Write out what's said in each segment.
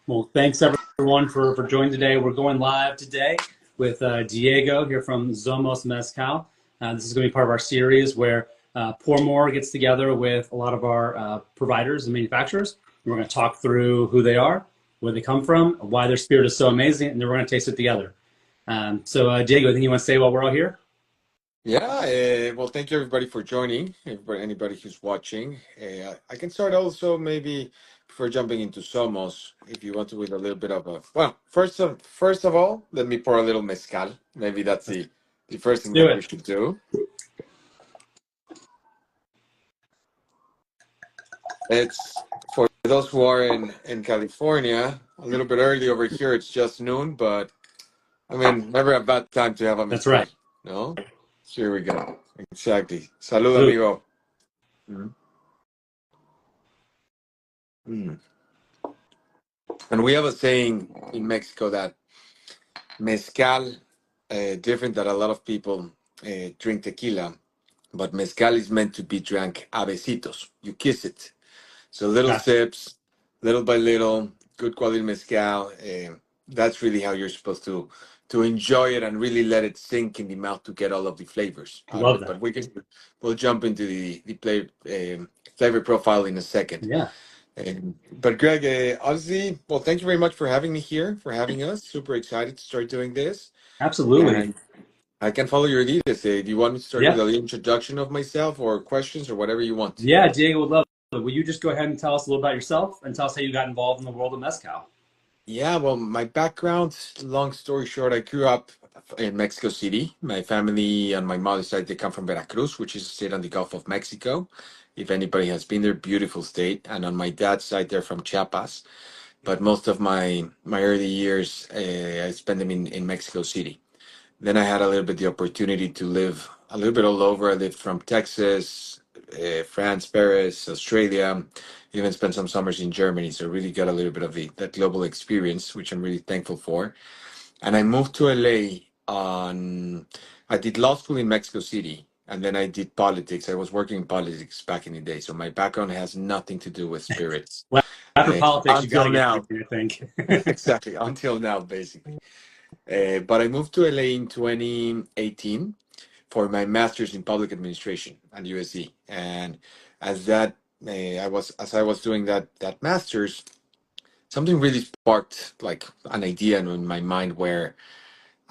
Well, thanks everyone for joining today. We're going live today with Diego here from Zomoz Mezcal. This is going to be part of our series where Pour More gets together with a lot of our providers and manufacturers. We're going to talk through who they are, where they come from, why their spirit is so amazing, and then we're going to taste it together. Diego, I think you want to say while we're all here? Yeah, well, thank you everybody for joining. Anybody who's watching, I can start also maybe before jumping into Somos, if you want to, with a little bit of a. Well, first of all, let me pour a little mezcal. Maybe that's the first Let's thing do that we it. should do. It's for those who are in California, a little bit early over here. It's just noon, but I mean, never a bad time to have a That's mezcal. right. No, here we go. Exactly. Salud, Salute. amigo. Mhm. Mm. And we have a saying in Mexico that mezcal, different that a lot of people drink tequila, but mezcal is meant to be drank abecitos. You kiss it. So little Gotcha. sips, little by little, good quality mezcal. That's really how you're supposed to enjoy it and really let it sink in the mouth to get all of the flavors out of Love it. But that. we'll jump into the flavor profile in a second. Yeah, But Greg, honestly, well, thank you very much for having me here, for having us. Super excited to start doing this. absolutely. And I can follow your lead. Do you want me to start with Yeah. a little introduction of myself or questions or whatever you want? Yeah, Diego would love it. Will you just go ahead and tell us a little about yourself and tell us how you got involved in the world of mezcal? Yeah, well, my background, long story short, I grew up in Mexico City. My family on my mother's side, they come from Veracruz, which is a state on the Gulf of Mexico. If anybody has been there, beautiful state. And on my dad's side, they're from Chiapas. But most of my early years, I spent them in Mexico City. Then I had a little bit the opportunity to live a little bit all over. I lived from Texas, France, Paris, Australia, even spent some summers in Germany. So really got a little bit of that global experience, which I'm really thankful for. And I moved to LA I did law school in Mexico City, and then I did politics. I was working in politics back in the day. So my background has nothing to do with spirits. Well, after politics, you got Until to get now, drinking, I think. exactly, until now, basically. But I moved to LA in 2018 for my master's in public administration at USC. And as that as I was doing that master's, something really sparked like an idea in my mind where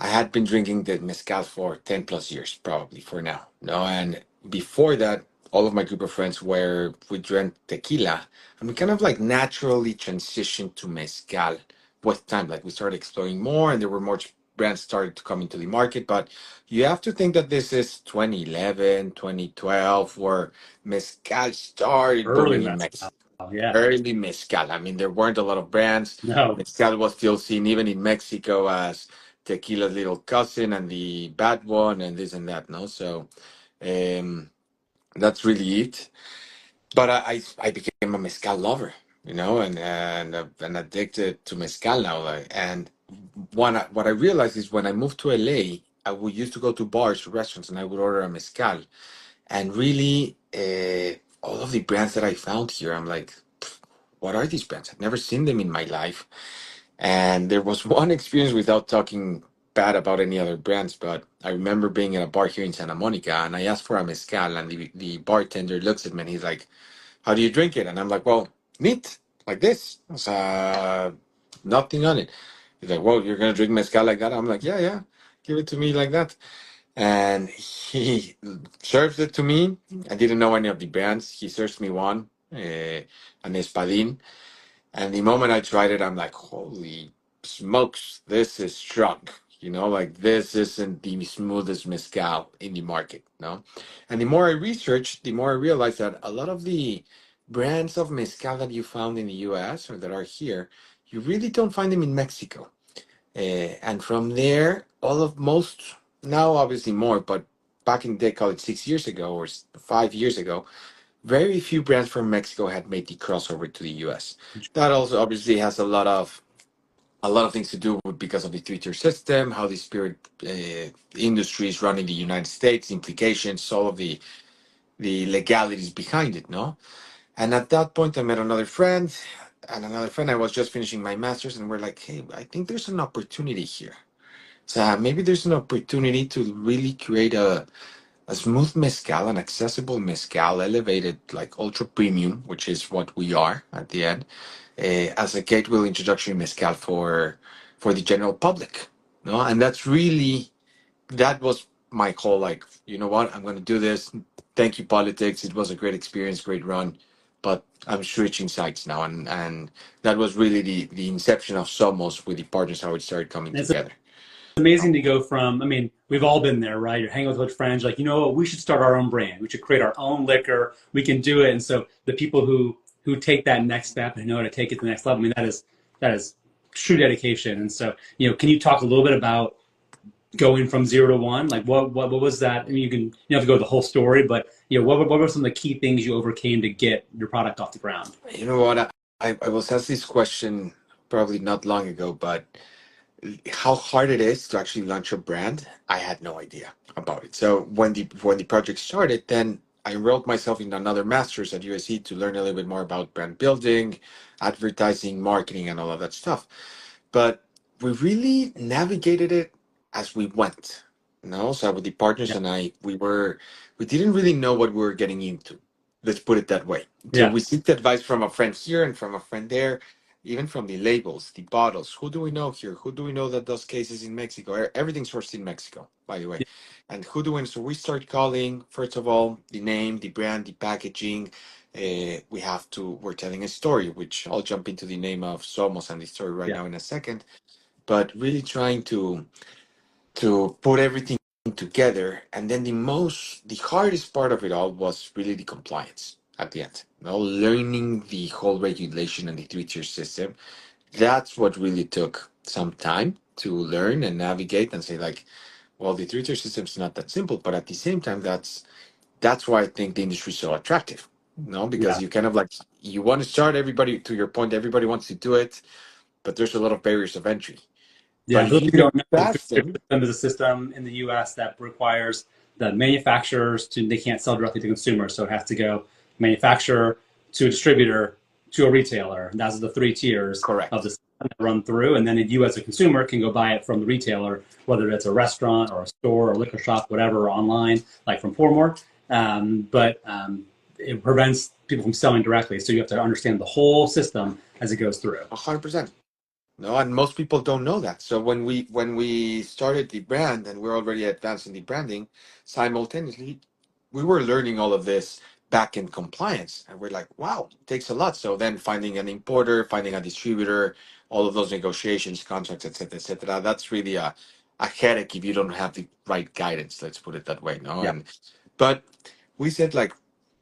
I had been drinking the mezcal for 10 plus years, probably for now. No, and before that, all of my group of friends were we drank tequila, and we kind of like naturally transitioned to mezcal with time. Like we started exploring more, and there were more brands started to come into the market. But you have to think that this is 2011, 2012, where mezcal started Early booming in mezcal. Mexico. Yeah. Early mezcal. I mean, there weren't a lot of brands. No. Mezcal was still seen even in Mexico as tequila's little cousin and the bad one and this and that. No, so um, that's really it. But I became a mezcal lover, and addicted to mezcal now. And what I realized is when I moved to LA, I would used to go to bars, restaurants, and I would order a mezcal. And really, all of the brands that I found here, I'm like, what are these brands? I've never seen them in my life. And there was one experience without talking bad about any other brands, but I remember being in a bar here in Santa Monica and I asked for a mezcal and the bartender looks at me and he's like, how do you drink it? And I'm like, well, neat, like this. Nothing on it. He's like, well, you're gonna drink mezcal like that? I'm like, yeah, yeah, give it to me like that. And he serves it to me. I didn't know any of the brands. He serves me one, an espadin. And the moment I tried it, I'm like, holy smokes, this is strong. Like this isn't the smoothest mezcal in the market, no? And the more I researched, the more I realized that a lot of the brands of mezcal that you found in the US or that are here, you really don't find them in Mexico. And from there, now obviously more, but back in the day, call it 6 years ago or 5 years ago, very few brands from Mexico had made the crossover to the US. That also obviously has a lot of things to do with because of the three-tier system, how the spirit industry is run in the United States, implications, all of the legalities behind it, no? And at that point, I met another friend. and another friend, I was just finishing my master's, and we're like, hey, I think there's an opportunity here. So maybe there's an opportunity to really create a smooth mezcal, an accessible mezcal, elevated like ultra premium, which is what we are at the end, as a gateway introductory mezcal for the general public. No, and that's really that was my call. Like, you know what, I'm going to do this. Thank you, politics. It was a great experience, great run, but I'm switching sides now, and that was really the inception of Somos with the partners how it started coming And it's together. amazing to go from, I mean, we've all been there, right? You're hanging with a bunch of friends, like, you know what, we should start our own brand. We should create our own liquor. We can do it. And so the people who take that next step and know how to take it to the next level, I mean, that is true dedication. And so, can you talk a little bit about going from 0 to 1? Like what was that? I mean, you don't have to go the whole story, but what were some of the key things you overcame to get your product off the ground? You know what, I was asked this question probably not long ago, but how hard it is to actually launch a brand, I had no idea about it. So when the project started, then I enrolled myself in another master's at USC to learn a little bit more about brand building, advertising, marketing, and all of that stuff. But we really navigated it as we went. No, so with the partners Yeah. and I, we didn't really know what we were getting into. Let's put it that way. So Yeah. we seeked advice from a friend here and from a friend there, even from the labels, the bottles. Who do we know here? Who do we know that does cases in Mexico? Everything's sourced in Mexico, by the way. And who do we? So we start calling first of all the name, the brand, the packaging. We're telling a story, which I'll jump into the name of Somos and the story right Yeah. now in a second, but really trying to put everything together. And then the hardest part of it all was really the compliance at the end. Learning the whole regulation and the 3-tier system. That's what really took some time to learn and navigate and say like, well, the 3-tier system is not that simple, but at the same time, that's why I think the industry is so attractive. Because Yeah. you kind of like you want to start everybody to your point, everybody wants to do it, but there's a lot of barriers of entry. But Yeah, for if those you who can don't know, the pass three-tier them, system is a system in the U.S. that requires the manufacturers they can't sell directly to consumers, so it has to go manufacturer to a distributor to a retailer. And those are the 3 tiers of the correct. system that run through. And then you as a consumer can go buy it from the retailer, whether it's a restaurant or a store or liquor shop, whatever, or online, like from Pourmore. But it prevents people from selling directly. So you have to understand the whole system as it goes through. 100%. No, and most people don't know that. So when we started the brand and we're already advanced in the branding, simultaneously we were learning all of this back in compliance, and we're like, wow, it takes a lot. So then finding an importer, finding a distributor, all of those negotiations, contracts, etc., etc. That's really a headache if you don't have the right guidance. Let's put it that way. No, Yeah. but we said like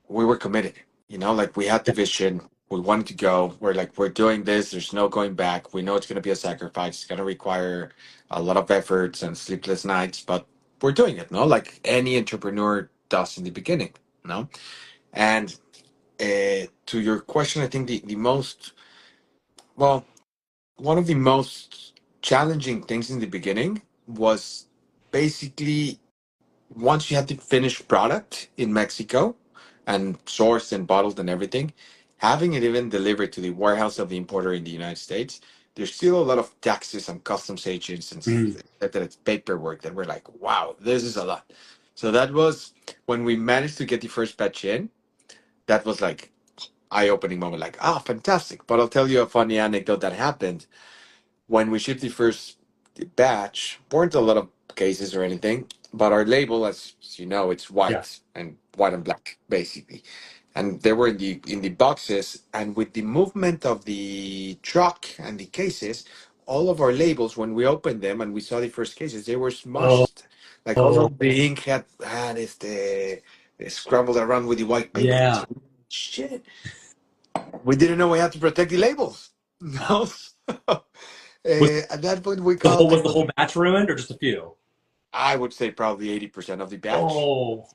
we were committed, like we had the Yeah. vision, we wanted to go, we're like, we're doing this, there's no going back, we know it's going to be a sacrifice, it's going to require a lot of efforts and sleepless nights, but we're doing it, no, like any entrepreneur does in the beginning, no. And to your question, I think the most, well, one of the most challenging things in the beginning was basically once you have the finished product in Mexico and sourced and bottled and everything, having it even delivered to the warehouse of the importer in the United States, there's still a lot of taxes and customs agents and Mhm. that it's paperwork that we're like, wow, this is a lot. So that was when we managed to get the first batch in, that was like eye-opening moment, like, ah, fantastic. But I'll tell you a funny anecdote that happened when we shipped the first batch, weren't a lot of cases or anything, but our label, as you know, it's Yeah. white and black, basically. And they were in the boxes, and with the movement of the truck and the cases, all of our labels, when we opened them and we saw the first cases, they were Oh, smushed. Like all oh, of the ink had scrambled around with the white paper. yeah. Shit, we didn't know we had to protect the labels. Wow. No. Was At that point, we the called. whole It was the was, whole batch ruined or just a few? I would say, probably 80% of the batch. Oh,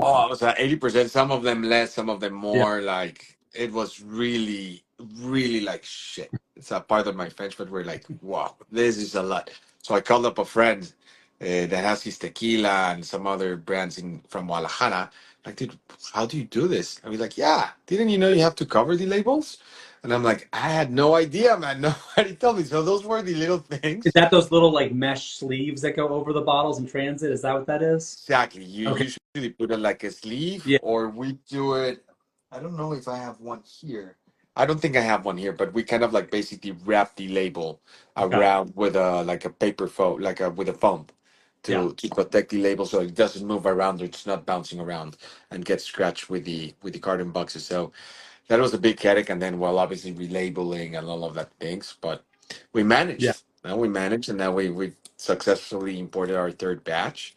Oh, it was 80%. Some of them less, some of them yeah. more. Like it was really, really like shit. It's a part of my French, but we're like, wow, this is a lot. So I called up a friend that has his tequila and some other brands in from Guadalajara. Like, dude, how do you do this? I was like, yeah, didn't you know you have to cover the labels? And I'm like, I had no idea, man. Nobody told me. So those were the little Is things. that those little like mesh sleeves that go over the bottles in transit? Is that what that is? Exactly. You Okay. usually put it like a sleeve, Yeah. or we do it. I don't know if I have one here. I don't think I have one here, but we kind of like basically wrap the label Okay. around with a like a paper foam, like a with a foam Yeah. to protect the label so it doesn't move around or it's not bouncing around and get scratched with the carton boxes. So that was a big headache, and then well, obviously relabeling and all of that things, but we Yeah. managed. Now we managed, and now we successfully imported our third batch,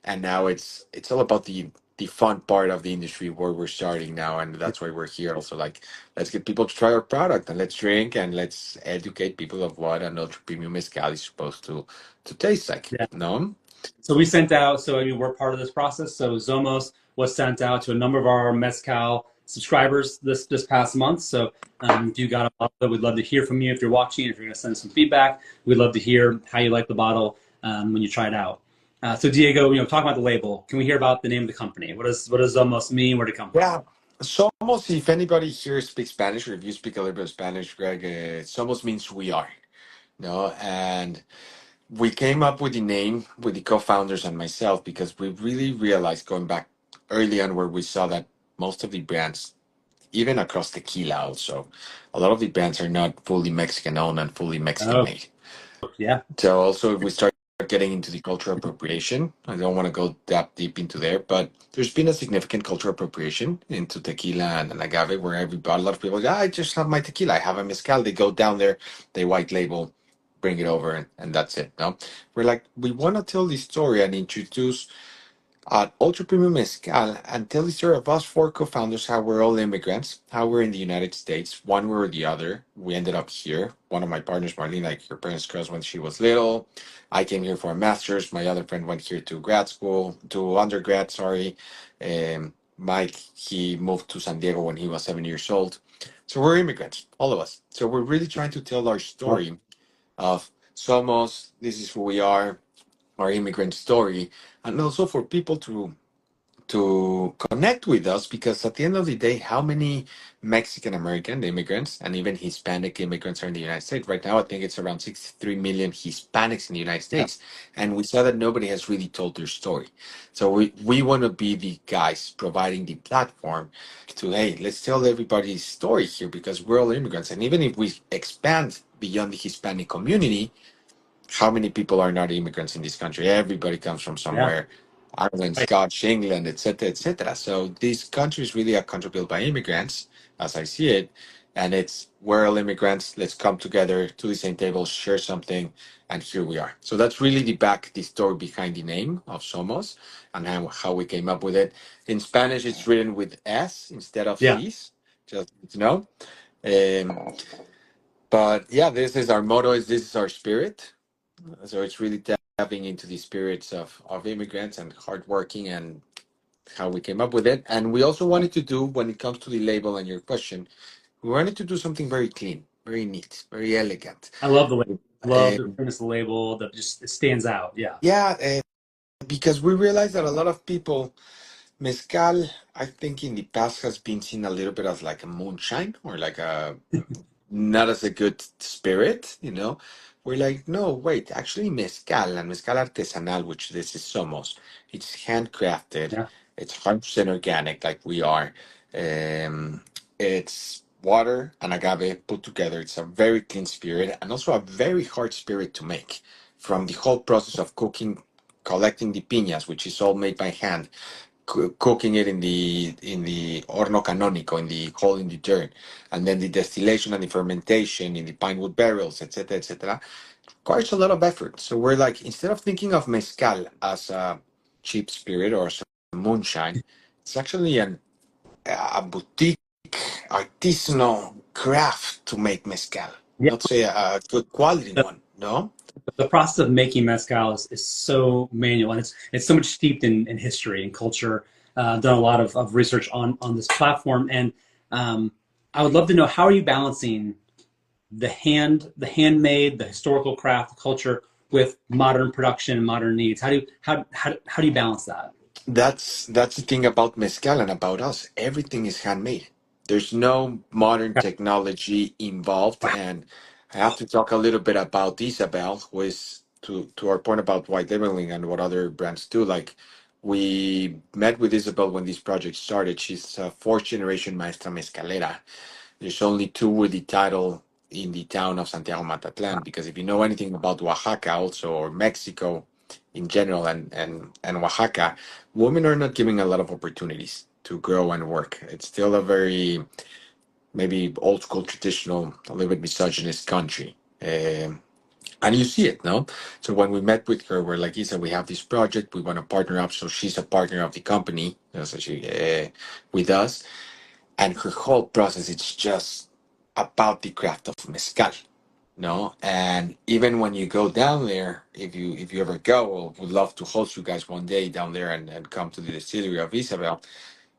and now it's all about the fun part of the industry where we're starting now, and that's why we're here. Also, like let's get people to try our product and let's drink and let's educate people of what an ultra premium mezcal is supposed to taste like. Yeah. No, So we sent out, so I mean, we're part of this process. So Zomos was sent out to a number of our Mezcal subscribers this past month. So if you got a bottle, we'd love to hear from you. If you're watching, if you're going to send some feedback, we'd love to hear how you like the bottle when you try it out. So Diego, talk about the label. Can we hear about the name of the company? What does Zomos mean? Where did it come from? yeah. Somos, if anybody here speaks Spanish or if you speak a little bit of Spanish, Greg, somos means we are. No, and we came up with the name with the co-founders and myself because we really realized going back early on where we saw that most of the brands, even across tequila also, a lot of the brands are not fully Mexican owned and fully Mexican Oh, made. yeah. So also if we start getting into the cultural appropriation, I don't want to go that deep into there, but there's been a significant cultural appropriation into tequila and agave where a lot of people go, I just have my tequila, I have a mezcal. They go down there, they white label, bring it over, and that's it. No, we're like, we want to tell the story and introduce Ultra Premium Mezcal and tell the story of us four co-founders, how we're all immigrants, how we're in the United States, one way or the other. We ended up here. One of my partners, Marlene, like her parents crossed when she was little. I came here for a master's. My other friend went here to grad school, to undergrad, sorry. Mike, he moved to San Diego when he was 7 years old. So we're immigrants, all of us. So we're really trying to tell our Well, story of Somos, this is who we are, our immigrant story, and also for people to connect with us because at the end of the day, how many Mexican American immigrants and even Hispanic immigrants are in the United States? Right now, I think it's around 63 million Hispanics in the United yeah. States. And we saw that nobody has really told their story. So we want to be the guys providing the platform to, hey, let's tell everybody's story here because we're all immigrants. And even if we expand beyond the Hispanic community, how many people are not immigrants in this country? Everybody comes from Yeah. somewhere. Ireland, Right. Scotch, England, etc., etc. So this country is really a country built by immigrants, as I see it, and it's we're all immigrants. Let's come together to the same table, share something, and here we are. So that's really the story behind the name of Somos and how we came up with it. In Spanish, it's written with S instead of Yeah. C's, just to know. Um, but yeah, this is our motto. This is our spirit. So it's really tapping into the spirits of immigrants and hardworking and how we came up with it. And we also wanted to do, when it comes to the label and your question, we wanted to do something very clean, very neat, very elegant. I love the label. Love the Um, premise of the label that just it stands out. Yeah. yeah, because we realized that a lot of people, mezcal, I think in the past has been seen a little bit as like a moonshine or like a not as a good spirit, you know. We're like, no, wait, actually mezcal and mezcal artesanal, which this is Somos, it's handcrafted, Yeah. it's 100% organic like we are. Um, it's water and agave put together. It's a very clean spirit and also a very hard spirit to make from the whole process of cooking, collecting the piñas, which is all made by hand, cooking it in the horno canónico, in the hole in the dirt, and then the distillation and the fermentation in the pine wood barrels, etc., etc., requires a lot of effort. So we're like, instead of thinking of mezcal as a cheap spirit or as a moonshine, it's actually a boutique artisanal craft to make mezcal. Yeah. Not say a good quality one, no? The process of making mezcal is so manual and it's so much steeped in history and culture. Done a lot of research on this platform, and I would love to know how are you balancing the handmade, the historical craft, the culture with modern production and modern needs. How do you balance that? That's the thing about mezcal and about us. Everything is handmade. There's no modern Okay. technology involved. Wow. And I have to talk a little bit about Isabel, who is to our point about white labeling and what other brands do. Like we met with Isabel when this project started. She's a fourth generation maestra mezcalera. There's only two with the title in the town of Santiago Matatlan, because if you know anything about Oaxaca also, or Mexico in general, and Oaxaca, women are not given a lot of opportunities to grow and work. It's still a very maybe old school, traditional, a little bit misogynist country. And you see it, no? So when we met with her, we're like, Isa, we have this project, we want to partner up. So she's a partner of the company, so she with us, and her whole process, it's just about the craft of mezcal, no? And even when you go down there, if you ever go, we'd love to host you guys one day down there, and come to the distillery of Isabel.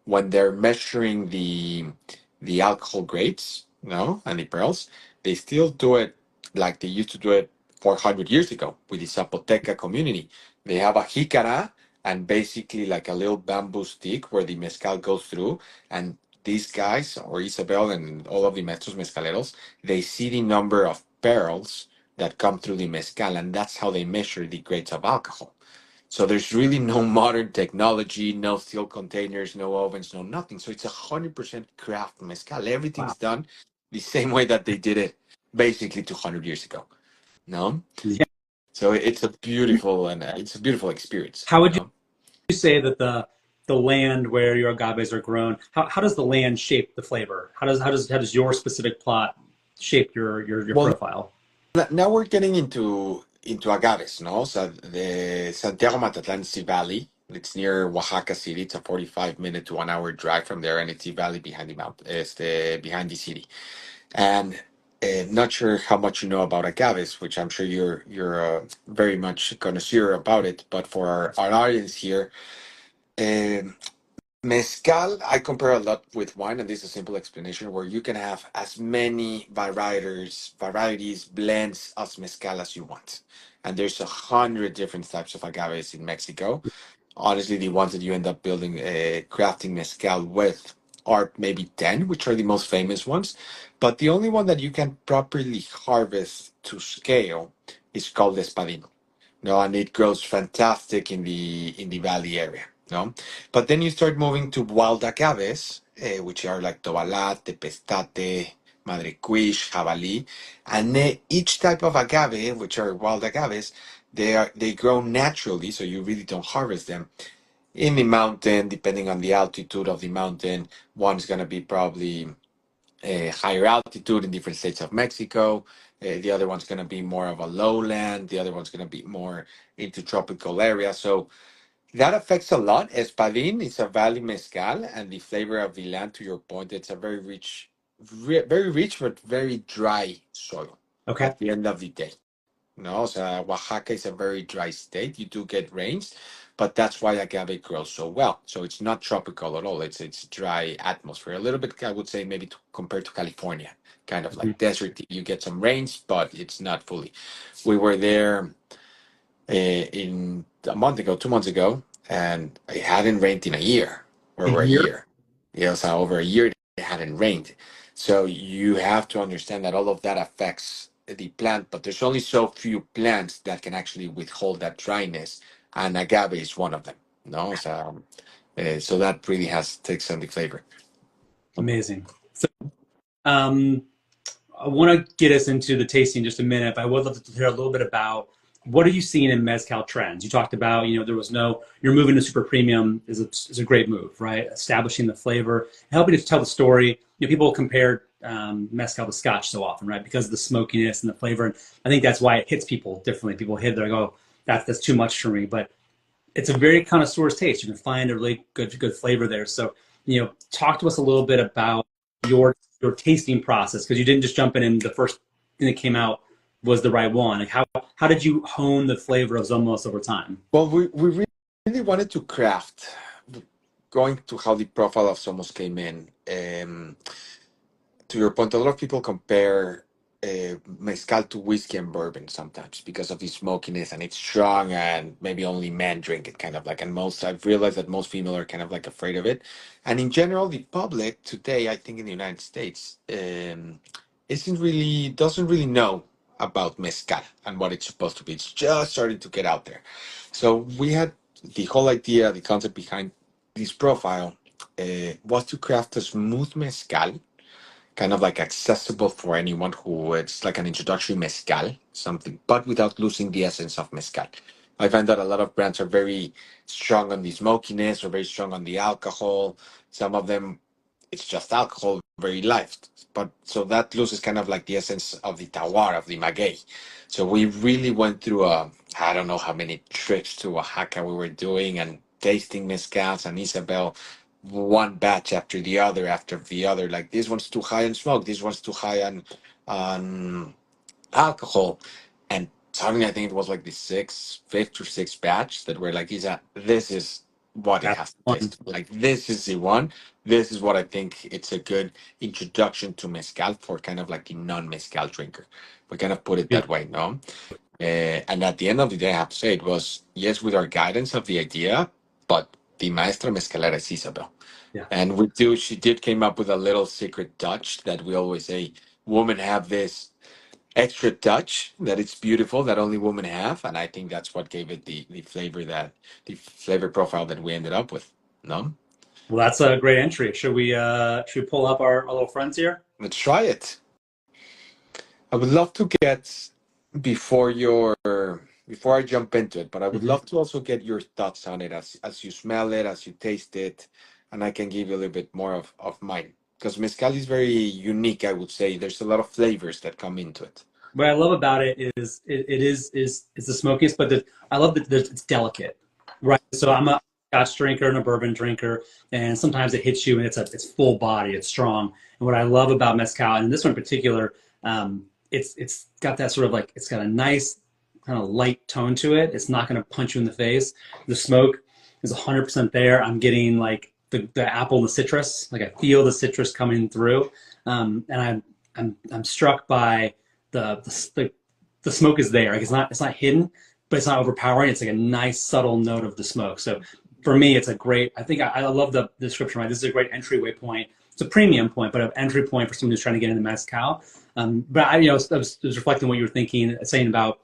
When they're measuring the alcohol grades, no, and the pearls, they still do it like they used to do it 400 years ago with the Zapoteca community. They have a jicara, and basically like a little bamboo stick where the mezcal goes through, and these guys, or Isabel and all of the maestros mezcaleros, they see the number of barrels that come through the mezcal, and that's how they measure the grades of alcohol. So there's really no modern technology, no steel containers, no ovens, no nothing. So it's 100% craft mezcal. Wow. Everything's done the same way that they did it basically 200 years ago. No, Yeah. so it's a beautiful, and it's a beautiful experience. How would No, you say that the land where your agaves are grown, how does the land shape the flavor? How does your specific plot shape your well, profile? now we're getting into agaves. No, so the Santiago Matatlan Sea Valley. It's near Oaxaca City. It's a 45-minute to 1 hour drive from there, and it's the valley behind the mountain. It's the behind the city. And not sure how much you know about agaves, which I'm sure you're very much connoisseur about it. But for our audience here, um, mezcal, I compare a lot with wine, and this is a simple explanation where you can have as many varieties, blends of mezcal as you want. And there's 100 different types of agaves in Mexico. Honestly, the ones that you end up building, crafting mezcal with, are maybe 10, which are the most famous ones. But the only one that you can properly harvest to scale is called espadín. No, and it grows fantastic in the valley area. No, but then you start moving to wild agaves, which are like tobalate, pestate, madrequish, jabalí, and each type of agave, which are wild agaves, they grow naturally, so you really don't harvest them in the mountain, depending on the altitude of the mountain. One's going to be probably a higher altitude in different states of Mexico. The other one's going to be more of a lowland. The other one's going to be more into tropical area. So that affects a lot. Espadín is a valley mezcal, and the flavor of the land, to your point, it's a very rich, very rich, but very dry soil Okay. at the end of the day. No, so Oaxaca is a very dry state. You do get rains, but that's why agave grows so well. So it's not tropical at all. It's dry atmosphere. A little bit, I would say, maybe compared to California, kind of Mhm. like desert. You get some rains, but it's not fully. We were there in a month ago, 2 months ago, and it hadn't rained in a year, or A over a year? year. So over a year it hadn't rained. So you have to understand that all of that affects the plant, but there's only so few plants that can actually withhold that dryness, and agave is one of them. No, so that really has takes on the flavor. Amazing. So, um, I want to get us into the tasting in just a minute, but I would love to hear a little bit about what are you seeing in mezcal trends? You talked about, there was no, you're moving to super premium is a great move, right? Establishing the flavor, helping to tell the story. People compare mezcal to scotch so often, right? Because of the smokiness and the flavor. And I think that's why it hits people differently. People hit, they're like, oh, that's too much for me. But it's a very connoisseur's taste. You can find a really good flavor there. So, talk to us a little bit about your your tasting process because you didn't just jump in and the first thing that came out was the right one. Like how did you hone the flavor of Zomos over time? Well, we really wanted to craft, going to how the profile of Somos came in. To your point, a lot of people compare mezcal to whiskey and bourbon sometimes because of the smokiness, and it's strong, and maybe only men drink it, kind of like. And most, I've realized that most female are kind of like afraid of it. And in general, the public today, I think in the United States, doesn't really know about mezcal and what it's supposed to be. It's just starting to get out there. So we had the whole idea, the concept behind this profile was to craft a smooth mezcal, kind of like accessible for anyone who it's like an introductory mezcal, something, but without losing the essence of mezcal. I find that a lot of brands are very strong on the smokiness or very strong on the alcohol. Some of them, it's just alcohol, very light. But so that loses kind of like the essence of the terroir, of the maguey. So we really went through I don't know how many trips to Oaxaca we were doing and tasting mezcals and Isabel, one batch after the other. Like this one's too high on smoke, this one's too high on alcohol. And suddenly I think it was like the fifth or sixth batch that were like, Isa, this is what it That's has to one. taste. Like this is the one. This is what I think it's a good introduction to mezcal for kind of like the non-mezcal drinker. We kind of put it that Beautiful. way, no? And at the end of the day, I have to say it was, yes, with our guidance of the idea, but the maestra mezcalera is Isabel. Yeah. And she did came up with a little secret touch that we always say, women have this extra touch that it's beautiful that only women have. And I think that's what gave it the flavor profile that we ended up with. No? Well, that's a great entry. Should we pull up our little friends here? Let's try it. I would love to get before your before I jump into it, but I would Hmm. love to also get your thoughts on it as you smell it, as you taste it, and I can give you a little bit more of mine. Because mezcal is very unique, I would say. There's a lot of flavors that come into it. What I love about it is the smokiness, but I love that it's delicate, right? So I'm a Scotch drinker and a bourbon drinker, and sometimes it hits you and it's full body, it's strong. And what I love about mezcal, and this one in particular, it's got that sort of like it's got a nice kind of light tone to it. It's not going to punch you in the face. The smoke is 100% there. I'm getting like the apple and the citrus, like I feel the citrus coming through, and I'm struck by the smoke is there. Like it's not hidden, but it's not overpowering. It's like a nice subtle note of the smoke. So for me, it's a great. I think I love the description. Right, this is a great entryway point. It's a premium point, but an entry point for someone who's trying to get into mezcal. But I was reflecting what you were thinking, saying about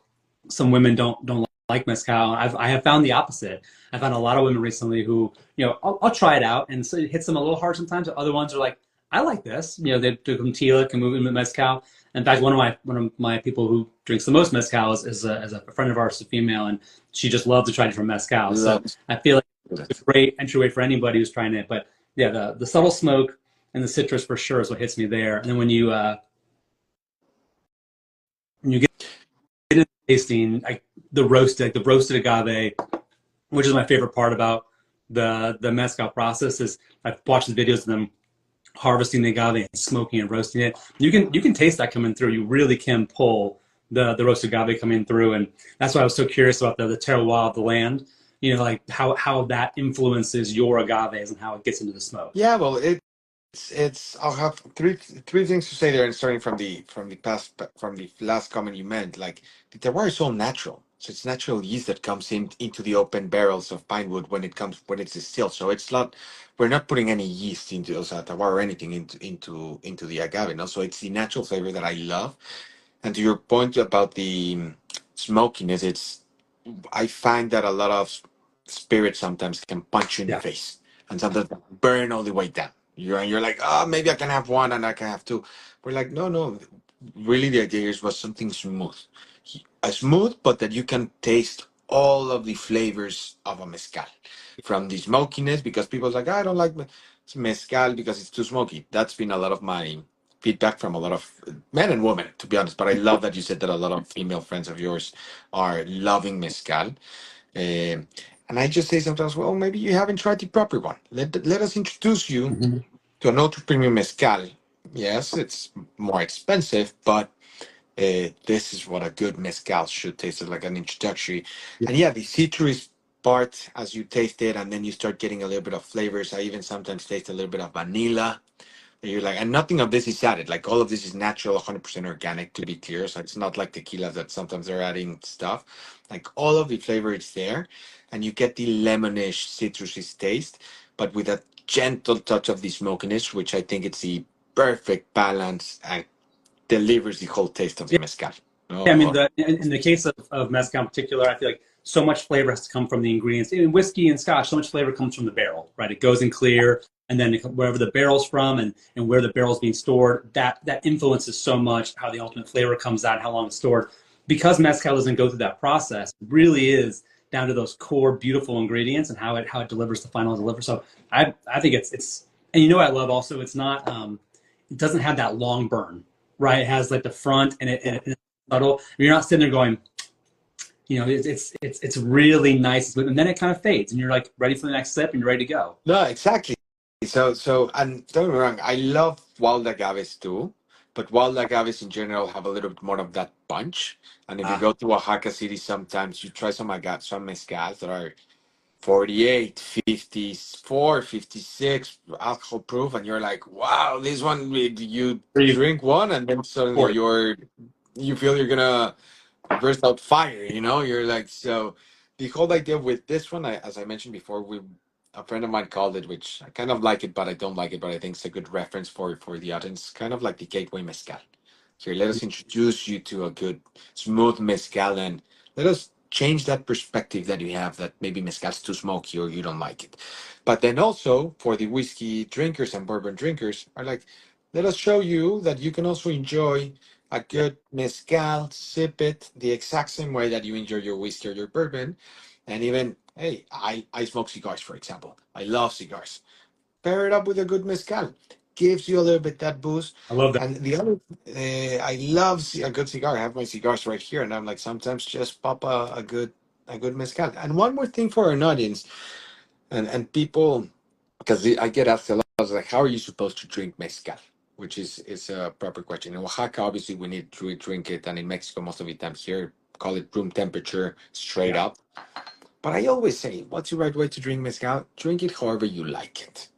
some women don't like mezcal. I have found the opposite. I found a lot of women recently who, I'll try it out, and so it hits them a little hard sometimes. Other ones are like, I like this. They do Tila, can move into mezcal. In fact, one of my people who drinks the most mezcal is a friend of ours, a female, and she just loves to try different mezcal. So Love I feel like it's it. a great entryway for anybody who's trying it. But yeah, the subtle smoke and the citrus for sure is what hits me there. And then when you get into tasting, like the roasted agave, which is my favorite part about the mezcal process, is I've watched the videos of them harvesting the agave and smoking and roasting it. You can taste that coming through. You really can pull the roasted agave coming through, and that's why I was so curious about the terroir of the land. Like how that influences your agaves and how it gets into the smoke. Yeah, well, it's I'll have three things to say there, and starting from the last comment you meant, like the terroir is all natural. So it's natural yeast that comes into the open barrels of pine wood when it's distilled. So it's not we're not putting any yeast into those terroir or anything into the agave. No, so it's the natural flavor that I love. And to your point about the smokiness, I find that a lot of spirits sometimes can punch you in the Yeah. face and sometimes burn all the way down. You're like, oh, maybe I can have one and I can have two. We're like, no, no. Really, the idea is was something smooth, smooth, but that you can taste all of the flavors of a mezcal, from the smokiness because people's like, I don't like mezcal because it's too smoky. That's been a lot of my feedback from a lot of men and women, to be honest. But I love that you said that a lot of female friends of yours are loving mezcal. Um, and I just say sometimes, well, maybe you haven't tried the proper one. Let us introduce you Hmm. to an ultra premium mezcal. Yes, it's more expensive, but this is what a good mezcal should taste like an introductory. Yeah. And yeah, the citrus part as you taste it, and then you start getting a little bit of flavors. I even sometimes taste a little bit of vanilla And you're like, and nothing of this is added. Like all of this is natural, 100% organic, to be clear. So it's not like tequila that sometimes they're adding stuff. Like all of the flavor is there, and you get the lemonish, citrusy taste, but with a gentle touch of the smokiness, which I think it's the perfect balance and delivers the whole taste of the mezcal. Yeah, I No, mean, in the case of mezcal in particular, I feel like so much flavor has to come from the ingredients. In whiskey and scotch, so much flavor comes from the barrel, right? It goes in clear, and then wherever the barrel's from and where the barrel's being stored, that influences so much how the ultimate flavor comes out and how long it's stored. Because mezcal doesn't go through that process, it really is down to those core beautiful ingredients and how it delivers the final deliver. So I think it's and you know what I love also, it's not it doesn't have that long burn, right? It has like the front and it's subtle. You're not sitting there going, you know, it's really nice, and then it kind of fades, and you're like ready for the next sip, and you're ready to go. no, exactly. And don't get me wrong, I love wild agaves too, but wild agaves in general have a little bit more of that punch. And if you Ah, go to Oaxaca City, sometimes you try some mezcals that are 48, 54, 56 alcohol proof, and you're like, wow, this one, you you drink one, and then suddenly pour you feel you're gonna burst out fire, you're like, so the whole idea with this one, as I mentioned before, a friend of mine called it, which I kind of like it, but I don't like it, but I think it's a good reference for the audience, kind of like the gateway mezcal. Here, let us introduce you to a good smooth mezcal, and let us change that perspective that you have that maybe mezcal's too smoky or you don't like it. But then also for the whiskey drinkers and bourbon drinkers are like, let us show you that you can also enjoy a yeah, good mezcal, sip it the exact same way that you enjoy your whiskey or your bourbon. And even, hey, I smoke cigars, for example. I love cigars. Pair it up with a good mezcal. Gives you a little bit that boost. I love that. And the other, I love a good cigar. I have my cigars right here, and I'm like, sometimes just pop a good mezcal. And one more thing for an audience and people, because I get asked a lot, I was like, how are you supposed to drink mezcal? Which is a proper question. In Oaxaca, obviously, we need to drink it, and in Mexico, most of the time here, call it room temperature, straight Yeah, up. But I always say, what's the right way to drink mezcal? Drink it however you like it.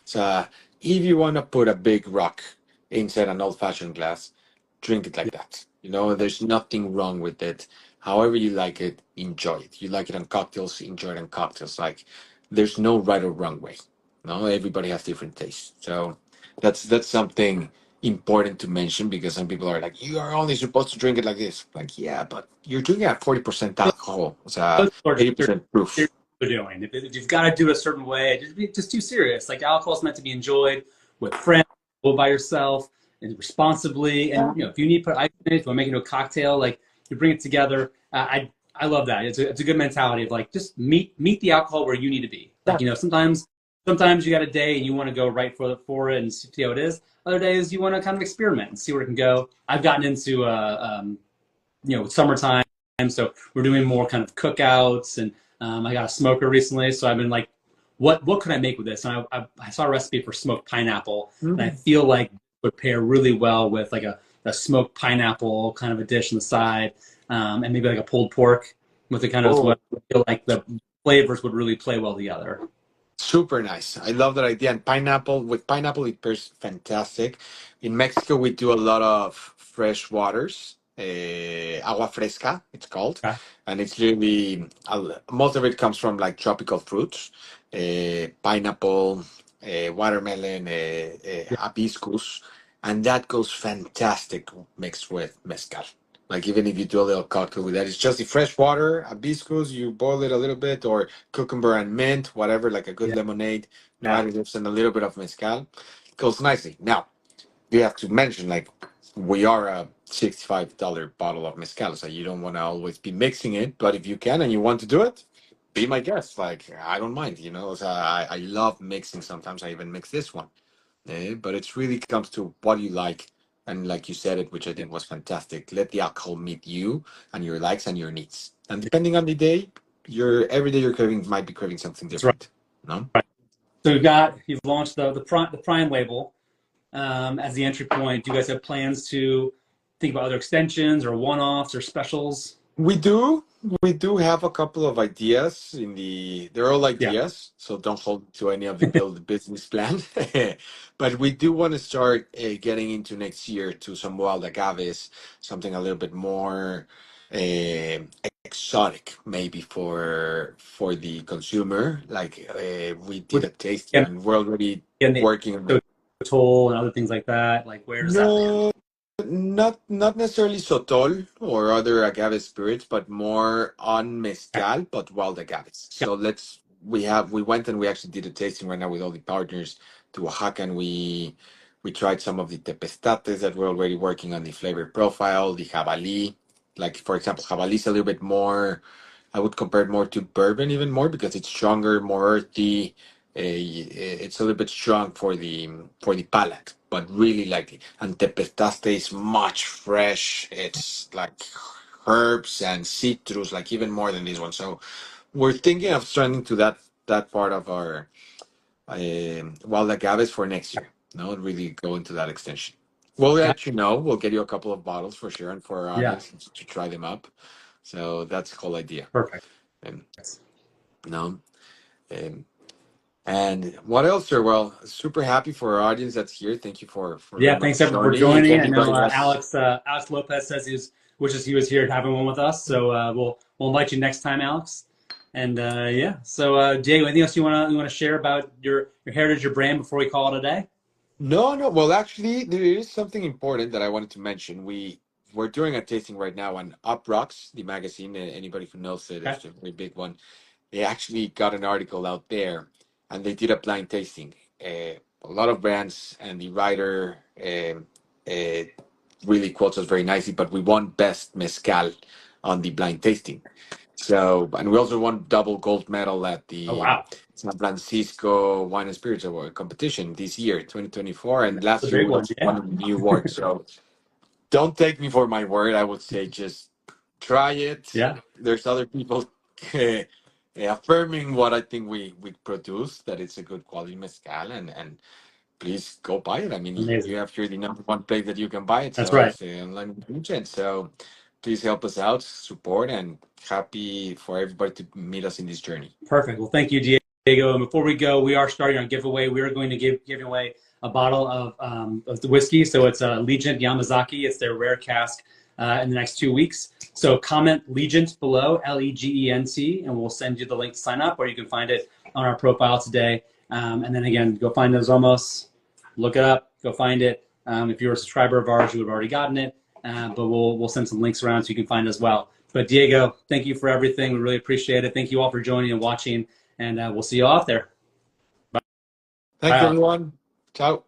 So if you want to put a big rock inside an old-fashioned glass, drink it like yeah, that. There's nothing wrong with it. However you like it, enjoy it. You like it on cocktails, enjoy it on cocktails. Like there's no right or wrong way. No, everybody has different tastes. So that's something important to mention because some people are like, you are only supposed to drink it like this. Like, yeah, but you're drinking at 40% alcohol. So those people are just 80% serious proof. what they're doing. If you've got to do it a certain way, just too serious. Like alcohol is meant to be enjoyed with friends, or by yourself, and responsibly. And you know, if you need to put ice in it, if you want to make it into a cocktail, like you bring it together. I love that. It's a good mentality of like just meet the alcohol where you need to be. Like you know, sometimes you got a day and you want to go right for it and see how it is. Other days you want to kind of experiment and see where it can go. I've gotten into summertime, so we're doing more kind of cookouts, and I got a smoker recently, so I've been like, what could I make with this? And I saw a recipe for smoked pineapple, and I Mm. feel like it would pair really well with like a smoked pineapple kind of a dish on the side, and maybe like a pulled pork with it kind of as well. Oh, I feel like the flavors would really play well together. super nice. I love that idea. And with pineapple, it pairs fantastic. In Mexico, we do a lot of fresh waters, agua fresca, it's called. Okay. And it's really, most of it comes from like tropical fruits, pineapple, watermelon, Yeah, hibiscus. And that goes fantastic mixed with mezcal. Like even if you do a little cocktail with that, it's just the fresh water, hibiscus, you boil it a little bit, or cucumber and mint, whatever, like a good yeah, lemonade, no yeah. additives, and a little bit of mezcal. It goes nicely. Now, you have to mention, like, we are a $65 bottle of mezcal, so you don't want to always be mixing it, but if you can and you want to do it, be my guest. Like, I don't mind. So I love mixing. Sometimes I even mix this one. But it really comes to what you like. And like you said it, which I think was fantastic. Let the alcohol meet you and your likes and your needs. And depending on the day, every day you're craving might be craving something That's right. different. No? Right. So you've launched the Prime label as the entry point. Do you guys have plans to think about other extensions or one-offs or specials? We do. We do have a couple of ideas in the, they're all Yeah. ideas, so don't hold to any of the build business plan. But we do want to start getting into next year to some wild agaves, something a little bit more uh, exotic, maybe for the consumer. Like we did With a tasting, and, and we're already and the working on the. toll and other things like that. Like where does that land? No, not necessarily sotol or other agave spirits, but more on Okay. mezcal, but wild agaves. Got So we went and we actually did a tasting right now with all the partners to Oaxaca, and we tried some of the tepestates that we're already working on the flavor profile, the jabali. Like for example, jabali is a little bit more. I would compare it more to bourbon even more because it's stronger, more earthy. It's a little bit strong for the palate, but really lightly. And Tempestaste is much fresh. It's like herbs and citrus, like even more than this one. So we're thinking of turning to that part of our wild agaves for next year. No, really go into that extension. We'll got let you know. We'll get you a couple of bottles for sure, and for our yeah. audience to try them up. So that's the whole idea. Perfect. And no. Um, and what else, sir? Well, super happy for our audience that's here. Thank you for very Yeah, much thanks everyone for joining. If joining. I know anybody has, Alex Lopez says he was here having one with us. So we'll invite you next time, Alex. And yeah, so Diego, anything else you wanna share about your heritage, your brand before we call it a day? no, no. Well, actually, there is something important that I wanted to mention. We're doing a tasting right now on Up Rocks, the magazine. Anybody who knows it, Okay. it's a very big one. They actually got an article out there, and they did a blind tasting. A lot of brands, and the writer uh, really quotes us very nicely. But we won best mezcal on the blind tasting. So, and we also won double gold medal at Oh the wow, San Francisco Wine and Spirits Award competition this year, 2024. And that's a last year big we one. also won Yeah, a new award. So don't take me for my word. I would say just try it. yeah, There's other people affirming what I think we produce, that it's a good quality mezcal, and please go buy it. I mean, amazing. you have here the number one place that you can buy it. That's So right. it's the online region. So please help us out, support, and happy for everybody to meet us in this journey. Perfect. Well, thank you, Diego. And before we go, we are starting our giveaway. We are going to give away a bottle of the whiskey. So it's a Legent Yamazaki. It's their rare cask in the next 2 weeks. So comment Legent below, Legent, and we'll send you the link to sign up, or you can find it on our profile today. And then again, go find those Zomoz, look it up, go find it. If you're a subscriber of ours, you would have already gotten it. But we'll send some links around so you can find it as well. But Diego, thank you for everything. We really appreciate it. Thank you all for joining and watching, and we'll see you all out there. Thank you, Bye. everyone. Ciao.